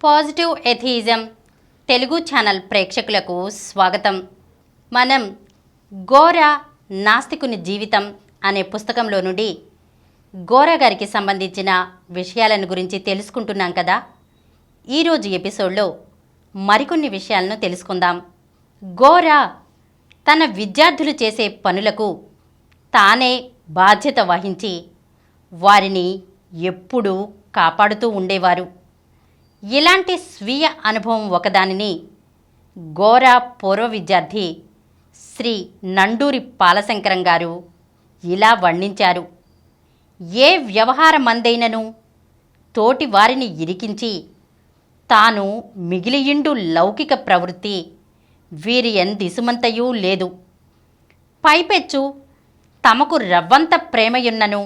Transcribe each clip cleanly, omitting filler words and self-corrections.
Positive atheism Telugu channel ప్రేక్షకులకు స్వాగతం. మనం గోరా నాస్తికుని జీవితం అనే పుస్తకంలో నుండి గోరా గారికి సంబంధించిన విషయాలను గురించి తెలుసుకుంటున్నాం కదా. ఈరోజు ఎపిసోడ్లో మరికొన్ని విషయాలను తెలుసుకుందాం. గోరా తన విద్యార్థులు చేసే పనులకు తానే బాధ్యత వహించి వారిని ఎప్పుడూ కాపాడుతూ ఉండేవారు. ఇలాంటి స్వీయ అనుభవం ఒకదానిని గోరా పూర్వ విద్యార్థి శ్రీ నండూరి పాలశంకరం గారు ఇలా వర్ణించారు. ఏ వ్యవహారమందైనను తోటి వారిని ఇరికించి తాను మిగిలియుండు లౌకిక ప్రవృత్తి వీరి ఎందిసుమంతయూ లేదు. పైపెచ్చు తమకు రవ్వంత ప్రేమయున్నను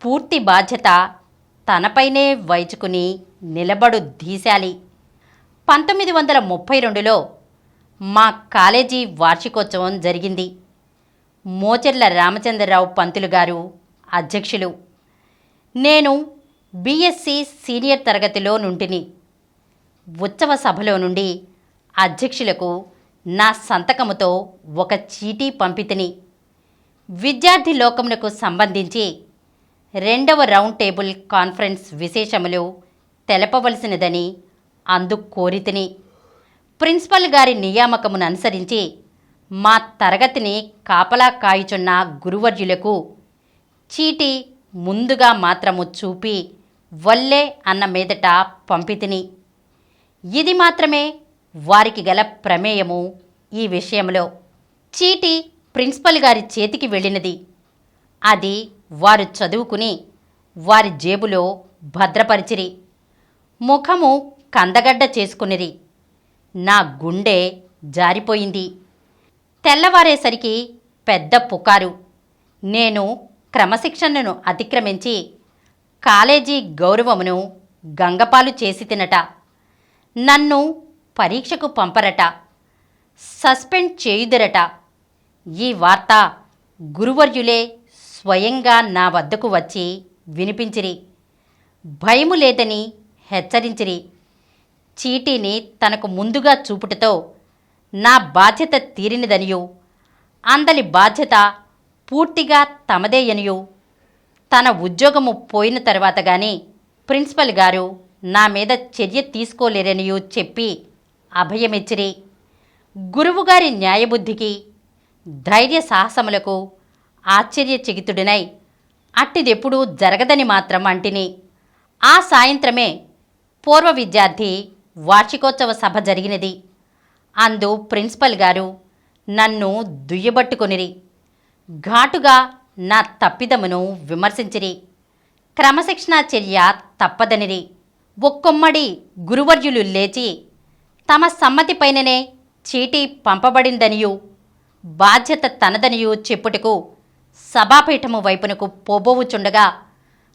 పూర్తి బాధ్యత తనపైనే వైచుకుని నిలబడు ధీశాలి. 1932లో మా కాలేజీ వార్షికోత్సవం జరిగింది. మోచెర్ల రామచంద్రరావు పంతులు గారు అధ్యక్షులు. నేను బీఎస్సీ సీనియర్ తరగతిలో నుంటిని. ఉత్సవ సభలో నుండి అధ్యక్షులకు నా సంతకముతో ఒక చీటీ పంపితిని. విద్యార్థి లోకమునకు సంబంధించి 2వ రౌండ్ టేబుల్ కాన్ఫరెన్స్ విశేషములు తెలపవలసినదని అందుకు కోరితిని. ప్రిన్సిపల్ గారి నియామకమును అనుసరించి మా తరగతిని కాపలా కాయుచున్న గురువర్యులకు చీటీ ముందుగా మాత్రము చూపి వల్లే అన్న మీదట పంపితిని. ఇది మాత్రమే వారికి గల ప్రమేయము. ఈ విషయంలో చీటీ ప్రిన్సిపల్ గారి చేతికి వెళ్ళినది. అది వారు చదువుకుని వారి జేబులో భద్రపరిచిరి. ముఖము కందగడ్డ చేసుకునిరి. నా గుండె జారిపోయింది. తెల్లవారేసరికి పెద్ద పుకారు. నేను క్రమశిక్షణను అతిక్రమించి కాలేజీ గౌరవమును గంగపాలు చేసి తినట. నన్ను పరీక్షకు పంపరట. సస్పెండ్ చేయుదురట. ఈ వార్త గురువర్యులే స్వయంగా నా వద్దకు వచ్చి వినిపించిరి. భయము లేదని హెచ్చరించిరి. చీటీని తనకు ముందుగా చూపుటతో నా బాధ్యత తీరినదనియు, అందలి బాధ్యత పూర్తిగా తమదేయనియు, తన ఉద్యోగము పోయిన తర్వాత గాని ప్రిన్సిపల్ గారు నా మీద చర్య తీసుకోలేరనియు చెప్పి అభయమిచ్చిరి. గురువుగారి న్యాయబుద్ధికి, ధైర్య సాహసములకు ఆశ్చర్యచకితుడినై అట్టిదెప్పుడూ జరగదని మాత్రం అంటిని. ఆ సాయంత్రమే పూర్వ విద్యార్థి వార్షికోత్సవ సభ జరిగినది. అందు ప్రిన్సిపల్ గారు నన్ను దుయ్యబట్టుకొనిరి. ఘాటుగా నా తప్పిదమును విమర్శించిరి. క్రమశిక్షణా చర్య తప్పదనిరి. ఒక్కొమ్మడి గురువర్యులు లేచి తమ సమ్మతిపైననే చీటీ పంపబడిందనియు, బాధ్యత తనదనియు చెప్పుటకు సభాపీఠము వైపునకు పోబోవుచుండగా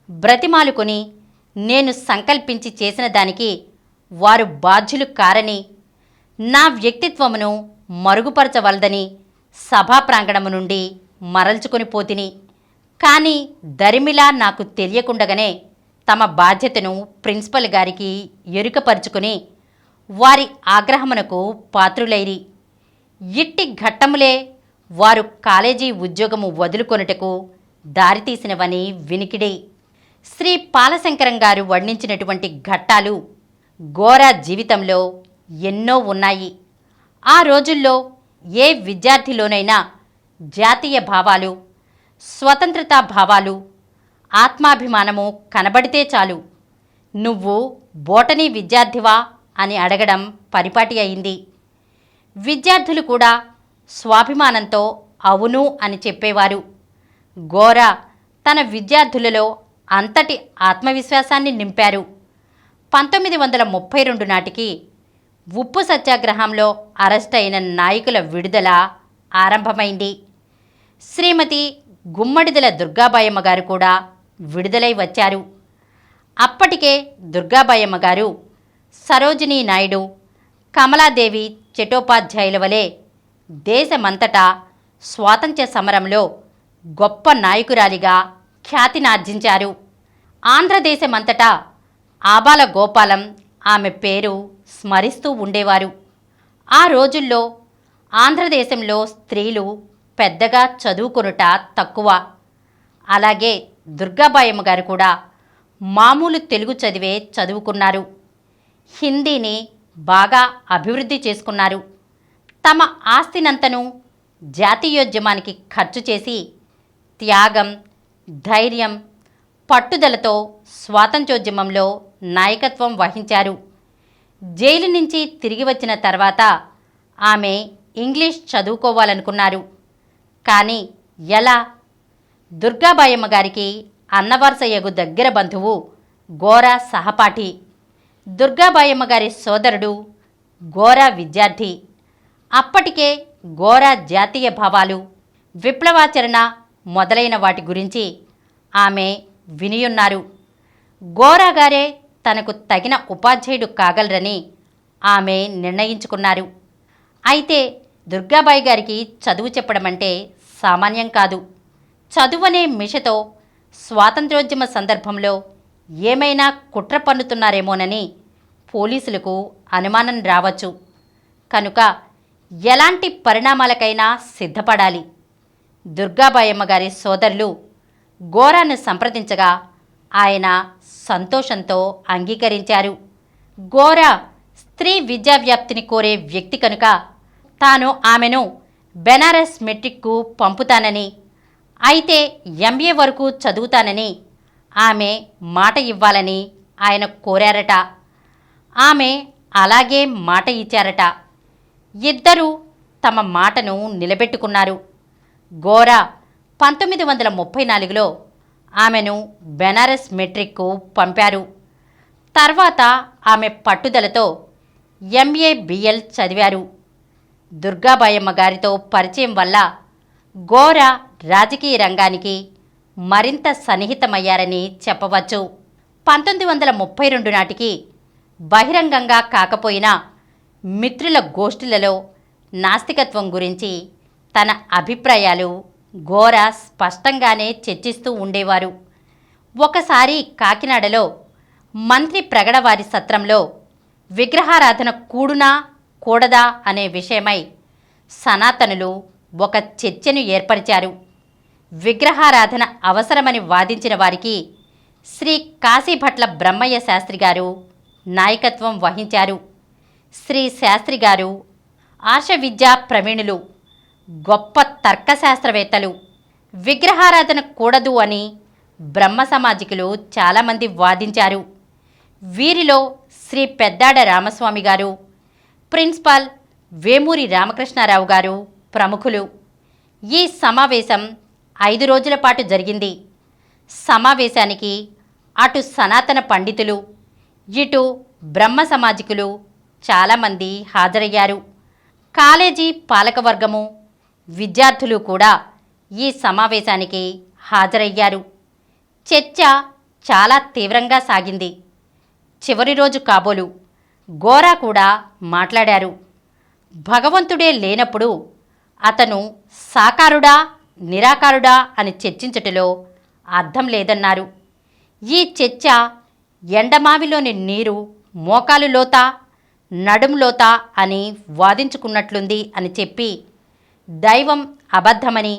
బ్రతిమాలుకొని నేను సంకల్పించి చేసిన దానికి వారు బాధ్యులు కారని, నా వ్యక్తిత్వమును మరుగుపరచవలదని సభా ప్రాంగణము నుండి మరల్చుకొని పోతిని. కానీ దరిమిలా నాకు తెలియకుండగానే తమ బాధ్యతను ప్రిన్సిపల్ గారికి ఎరుకపరుచుకుని వారి ఆగ్రహమునకు పాత్రులైరి. ఇట్టి ఘట్టములే వారు కాలేజీ ఉద్యోగము వదులుకొనుటకు దారితీసినవని వినికిడి. శ్రీ పాలశంకరం గారు వర్ణించినటువంటి ఘట్టాలు గోరా జీవితంలో ఎన్నో ఉన్నాయి. ఆ రోజుల్లో ఏ విద్యార్థిలోనైనా జాతీయ భావాలు, స్వతంత్రతా భావాలు, ఆత్మాభిమానము కనబడితే చాలు నువ్వు బోటనీ విద్యార్థివా అని అడగడం పరిపాటి అయింది. విద్యార్థులు కూడా స్వాభిమానంతో అవును అని చెప్పేవారు. గోరా తన విద్యార్థులలో అంతటి ఆత్మవిశ్వాసాన్ని నింపారు. 1932 నాటికి ఉప్పు సత్యాగ్రహంలో అరెస్ట్ అయిన నాయకుల విడుదల ఆరంభమైంది. శ్రీమతి గుమ్మడిదల దుర్గాబాయమ్మ గారు కూడా విడుదలై వచ్చారు. అప్పటికే దుర్గాబాయమ్మ గారు సరోజినీ నాయుడు, కమలాదేవి చటోపాధ్యాయుల వలె దేశమంతటా స్వాతంత్ర్య సమరంలో గొప్ప నాయకురాలిగా ఖ్యాతినార్జించారు. ఆంధ్రదేశమంతటా ఆబాల గోపాలం ఆమె పేరు స్మరిస్తూ ఉండేవారు. ఆ రోజుల్లో ఆంధ్రదేశంలో స్త్రీలు పెద్దగా చదువుకొనుట తక్కువ. అలాగే దుర్గాబాయమ్మ గారు కూడా మామూలు తెలుగు చదివే చదువుకున్నారు. హిందీని బాగా అభివృద్ధి చేసుకున్నారు. తమ ఆస్తినంతను జాతీయోద్యమానికి ఖర్చు చేసి త్యాగం, ధైర్యం, పట్టుదలతో స్వాతంత్ర్యోద్యమంలో నాయకత్వం వహించారు. జైలు నుంచి తిరిగి వచ్చిన తర్వాత ఆమె ఇంగ్లీష్ చదువుకోవాలనుకున్నారు. కానీ ఎలా? దుర్గాబాయమ్మ గారికి అన్నవరసయ్యగు దగ్గర బంధువు గోరా సహపాఠి. దుర్గాబాయమ్మ గారి సోదరుడు గోరా విద్యార్థి. అప్పటికే గోరా జాతీయ భావాలు, విప్లవాచరణ మొదలైన వాటి గురించి ఆమె వినియున్నారు. గోరా గారే తనకు తగిన ఉపాధ్యాయుడు కాగలరని ఆమె నిర్ణయించుకున్నారు. అయితే దుర్గాబాయి గారికి చదువు చెప్పడం అంటే సామాన్యం కాదు. చదువనే మిషతో స్వాతంత్ర్యోద్యమ సందర్భంలో ఏమైనా కుట్ర పన్నుతున్నారేమోనని పోలీసులకు అనుమానం రావచ్చు. కనుక ఎలాంటి పరిణామాలకైనా సిద్ధపడాలి. దుర్గాబాయమ్మ గారి సోదరులు గోరాను సంప్రదించగా ఆయన సంతోషంతో అంగీకరించారు. గోరా స్త్రీ విద్యావ్యాప్తిని కోరే వ్యక్తి కనుక తాను ఆమెను బెనారస్ మెట్రిక్కు పంపుతానని, అయితే ఎంఏ వరకు చదువుతానని ఆమె మాట ఇవ్వాలని ఆయన కోరారట. ఆమె అలాగే మాట ఇచ్చారట. ఇద్దరూ తమ మాటను నిలబెట్టుకున్నారు. గోరా 1934లో ఆమెను బెనారస్ మెట్రిక్కు పంపారు. తర్వాత ఆమె పట్టుదలతో ఎంఏ బిఎల్ చదివారు. దుర్గాబాయమ్మ గారితో పరిచయం వల్ల గోరా రాజకీయ రంగానికి మరింత సన్నిహితమయ్యారని చెప్పవచ్చు. 1932 నాటికి బహిరంగంగా కాకపోయినా మిత్రుల గోష్ఠులలో నాస్తికత్వం గురించి తన అభిప్రాయాలు గోరా స్పష్టంగానే చర్చిస్తూ ఉండేవారు. ఒకసారి కాకినాడలో మంత్రి ప్రగడవారి సత్రంలో విగ్రహారాధన కూడునా కూడదా అనే విషయమై సనాతనులు ఒక చర్చను ఏర్పరిచారు. విగ్రహారాధన అవసరమని వాదించిన వారికి శ్రీ కాశీభట్ల బ్రహ్మయ్య శాస్త్రి గారు నాయకత్వం వహించారు. శ్రీ శాస్త్రి గారు ఆర్షవిద్యా ప్రవీణులు, గొప్ప తర్కశాస్త్రవేత్తలు. విగ్రహారాధన కూడదు అని బ్రహ్మ సమాజికులు చాలామంది వాదించారు. వీరిలో శ్రీ పెద్దాడ రామస్వామి గారు, ప్రిన్సిపాల్ వేమూరి రామకృష్ణారావు గారు ప్రముఖులు. ఈ సమావేశం 5 రోజుల పాటు జరిగింది. సమావేశానికి అటు సనాతన పండితులు, ఇటు బ్రహ్మ సమాజికులు చాలామంది హాజరయ్యారు. కాలేజీ పాలకవర్గము, విద్యార్థులు కూడా ఈ సమావేశానికి హాజరయ్యారు. చర్చ చాలా తీవ్రంగా సాగింది. చివరి రోజు కాబోలు గోరా కూడా మాట్లాడారు. భగవంతుడే లేనప్పుడు అతను సాకారుడా నిరాకారుడా అని చర్చించటంలో అర్థం లేదన్నారు. ఈ చర్చ ఎండమావిలోని నీరు మోకాలు లోతా నడుం లోతా అని వాదించుకున్నట్లుంది అని చెప్పి దైవం అబద్ధమని,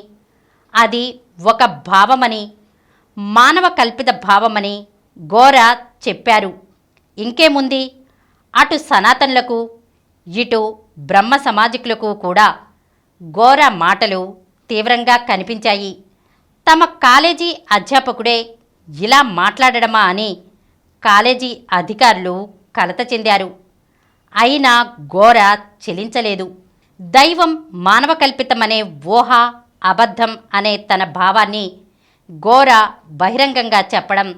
అది ఒక భావమని, మానవ కల్పిత భావమని గోరా చెప్పారు. ఇంకేముంది, అటు సనాతనులకు ఇటు బ్రహ్మ సమాజికులకు కూడా గోరా మాటలు తీవ్రంగా కనిపించాయి. తమ కాలేజీ అధ్యాపకుడే ఇలా మాట్లాడడమా అని కాలేజీ అధికారులు కలత చెందారు. అయినా గోరా చెలించలేదు. దైవం మానవ కల్పితమనే ఊహ అబద్ధం అనే తన భావాన్ని గోరా బహిరంగంగా చెప్పడం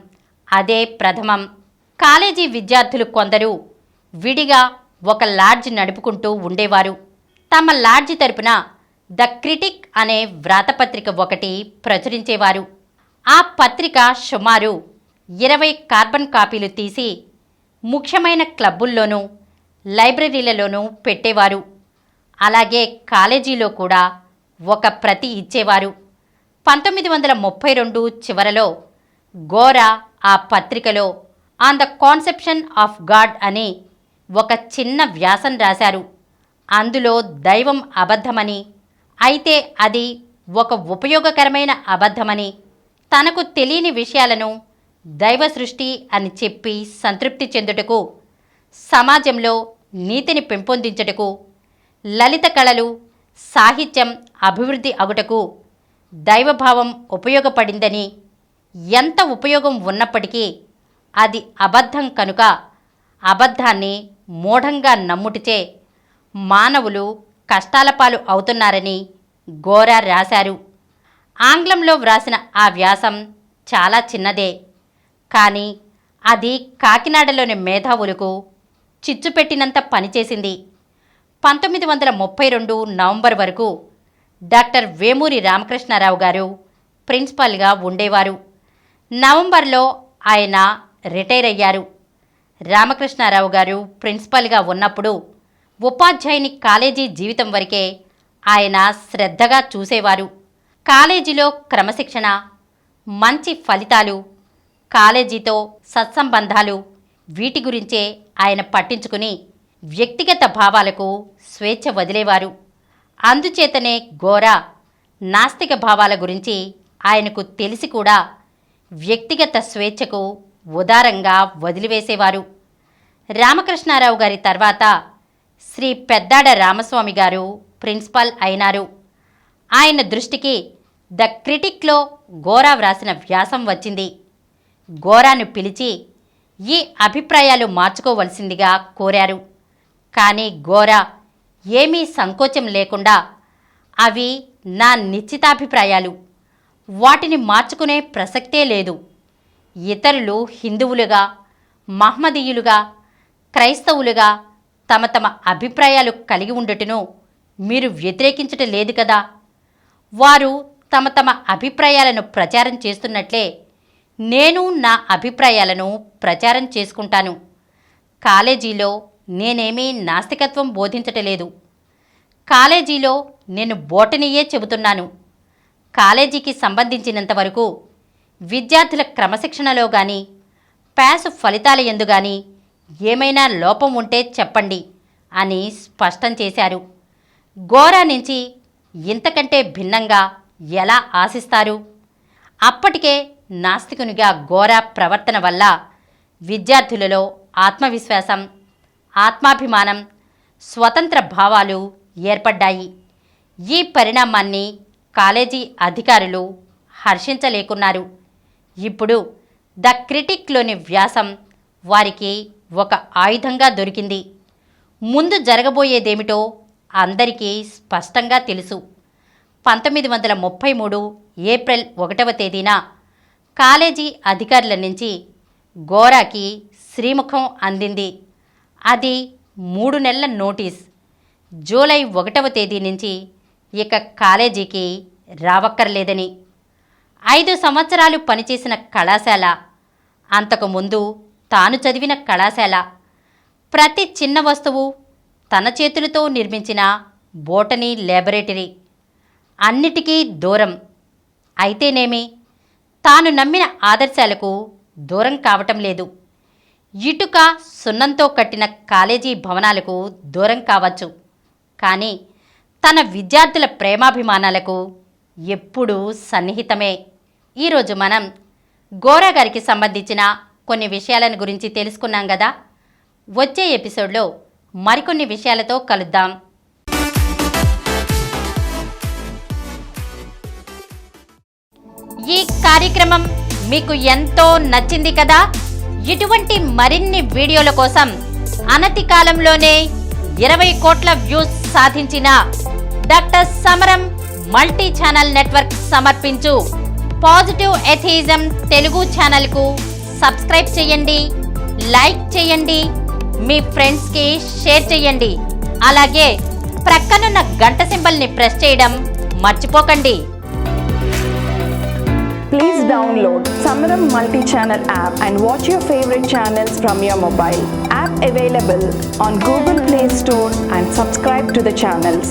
అదే ప్రథమం. కాలేజీ విద్యార్థులు కొందరు విడిగా ఒక లాడ్జ్ నడుపుకుంటూ ఉండేవారు. తమ లాడ్జి తరపున ద క్రిటిక్ అనే వ్రాతపత్రిక ఒకటి ప్రచురించేవారు. ఆ పత్రిక సుమారు 20 కార్బన్ కాపీలు తీసి ముఖ్యమైన క్లబ్బుల్లోనూ లైబ్రరీలలోనూ పెట్టేవారు. అలాగే కాలేజీలో కూడా ఒక ప్రతి ఇచ్చేవారు. 1932 చివరలో గోరా ఆ పత్రికలో on the conception of God అని ఒక చిన్న వ్యాసం రాశారు. అందులో దైవం అబద్ధమని, అయితే అది ఒక ఉపయోగకరమైన అబద్ధమని, తనకు తెలియని విషయాలను దైవ సృష్టి అని చెప్పి సంతృప్తి చెందుటకు, సమాజంలో నీతిని పెంపొందించుటకు, లలిత కళలు సాహిత్యం అభివృద్ధి అగుటకు దైవభావం ఉపయోగపడిందని, ఎంత ఉపయోగం ఉన్నప్పటికీ అది అబద్ధం కనుక అబద్ధాన్ని మూఢంగా నమ్ముటిచే మానవులు కష్టాల పాలు అవుతున్నారని గోరా రాశారు. ఆంగ్లంలో వ్రాసిన ఆ వ్యాసం చాలా చిన్నదే, కానీ అది కాకినాడలోని మేధావులకు చిచ్చుపెట్టినంత పనిచేసింది. 1932 నవంబర్ వరకు డాక్టర్ వేమూరి రామకృష్ణారావు గారు ప్రిన్సిపల్గా ఉండేవారు. నవంబర్లో ఆయన రిటైర్ అయ్యారు. రామకృష్ణారావు గారు ప్రిన్సిపల్గా ఉన్నప్పుడు ఉపాధ్యాయుని కాలేజీ జీవితం వరకే ఆయన శ్రద్ధగా చూసేవారు. కాలేజీలో క్రమశిక్షణ, మంచి ఫలితాలు, కాలేజీతో సత్సంబంధాలు, వీటి గురించే ఆయన పట్టించుకుని వ్యక్తిగత భావాలకు స్వేచ్ఛ వదిలేవారు. అందుచేతనే గోరా నాస్తిక భావాల గురించి ఆయనకు తెలిసి కూడా వ్యక్తిగత స్వేచ్ఛకు ఉదారంగా వదిలివేసేవారు. రామకృష్ణారావు గారి తర్వాత శ్రీ పెద్దాడ రామస్వామి గారు ప్రిన్సిపల్ అయినారు. ఆయన దృష్టికి ద క్రిటిక్లో గోరా వ్రాసిన వ్యాసం వచ్చింది. గోరాను పిలిచి ఈ అభిప్రాయాలు మార్చుకోవలసిందిగా కోరారు. కానీ గోరా ఏమీ సంకోచం లేకుండా అవి నా నిశ్చితాభిప్రాయాలు, వాటిని మార్చుకునే ప్రసక్తే లేదు. ఇతరులు హిందువులుగా, మహ్మదీయులుగా, క్రైస్తవులుగా తమ తమ అభిప్రాయాలు కలిగి ఉండుటను మీరు వ్యతిరేకించటం లేదు కదా. వారు తమ తమ అభిప్రాయాలను ప్రచారం చేస్తున్నట్లే నేను నా అభిప్రాయాలను ప్రచారం చేసుకుంటాను. కాలేజీలో నేనేమీ నాస్తికత్వం బోధించటలేదు. కాలేజీలో నేను బోటనీయే చెబుతున్నాను. కాలేజీకి సంబంధించినంతవరకు విద్యార్థుల క్రమశిక్షణలో కానీ, పాస్ ఫలితాల యందు కానీ ఏమైనా లోపం ఉంటే చెప్పండి అని స్పష్టం చేశారు. గోరా నుంచి ఇంతకంటే భిన్నంగా ఎలా ఆశిస్తారు? అప్పటికే నాస్తికునిగా గోరా ప్రవర్తన వల్ల విద్యార్థులలో ఆత్మవిశ్వాసం, ఆత్మాభిమానం, స్వతంత్ర భావాలు ఏర్పడ్డాయి. ఈ పరిణామాన్ని కాలేజీ అధికారులు హర్షించలేకున్నారు. ఇప్పుడు ద క్రిటిక్లోని వ్యాసం వారికి ఒక ఆయుధంగా దొరికింది. ముందు జరగబోయేదేమిటో అందరికీ స్పష్టంగా తెలుసు. 1933 ఏప్రిల్ 1వ తేదీన కాలేజీ అధికారుల నుంచి గోరాకి శ్రీముఖం అందింది. అది 3 నెలల నోటీస్. జూలై 1వ తేదీ నుంచి ఇక కాలేజీకి రావక్కర్లేదని. 5 సంవత్సరాలు పనిచేసిన కళాశాల, అంతకుముందు తాను చదివిన కళాశాల, ప్రతి చిన్న వస్తువు తన చేతులతో నిర్మించిన బోటనీ ల్యాబొరేటరీ, అన్నిటికీ దూరం. అయితేనేమి, తాను నమ్మిన ఆదర్శాలకు దూరం కావటం లేదు. ఇటుక సున్నంతో కట్టిన కాలేజీ భవనాలకు దూరం కావచ్చు, కానీ తన విద్యార్థుల ప్రేమాభిమానాలకు ఎప్పుడూ సన్నిహితమే. ఈరోజు మనం గోరా గారికి సంబంధించిన కొన్ని విషయాలను గురించి తెలుసుకున్నాం కదా. వచ్చే ఎపిసోడ్లో మరికొన్ని విషయాలతో కలుద్దాం. ఈ కార్యక్రమం మీకు ఎంతో నచ్చింది కదా. ఇటువంటి మరిన్ని వీడియోల కోసం అనతి కాలంలోనే 20 కోట్ల వ్యూస్ సాధించిన డాక్టర్ సమరం మల్టీ ఛానల్ నెట్వర్క్ సమర్పించు పాజిటివ్ ఎథియిజం తెలుగు ఛానల్కు సబ్స్క్రైబ్ చేయండి, లైక్ చేయండి, మీ ఫ్రెండ్స్కి షేర్ చేయండి. అలాగే ప్రక్కనున్న గంట సింబల్ని ప్రెస్ చేయడం మర్చిపోకండి. Please download Samaram multi-channel app and watch your favorite channels from your mobile. App available on Google Play Store and subscribe to the channels.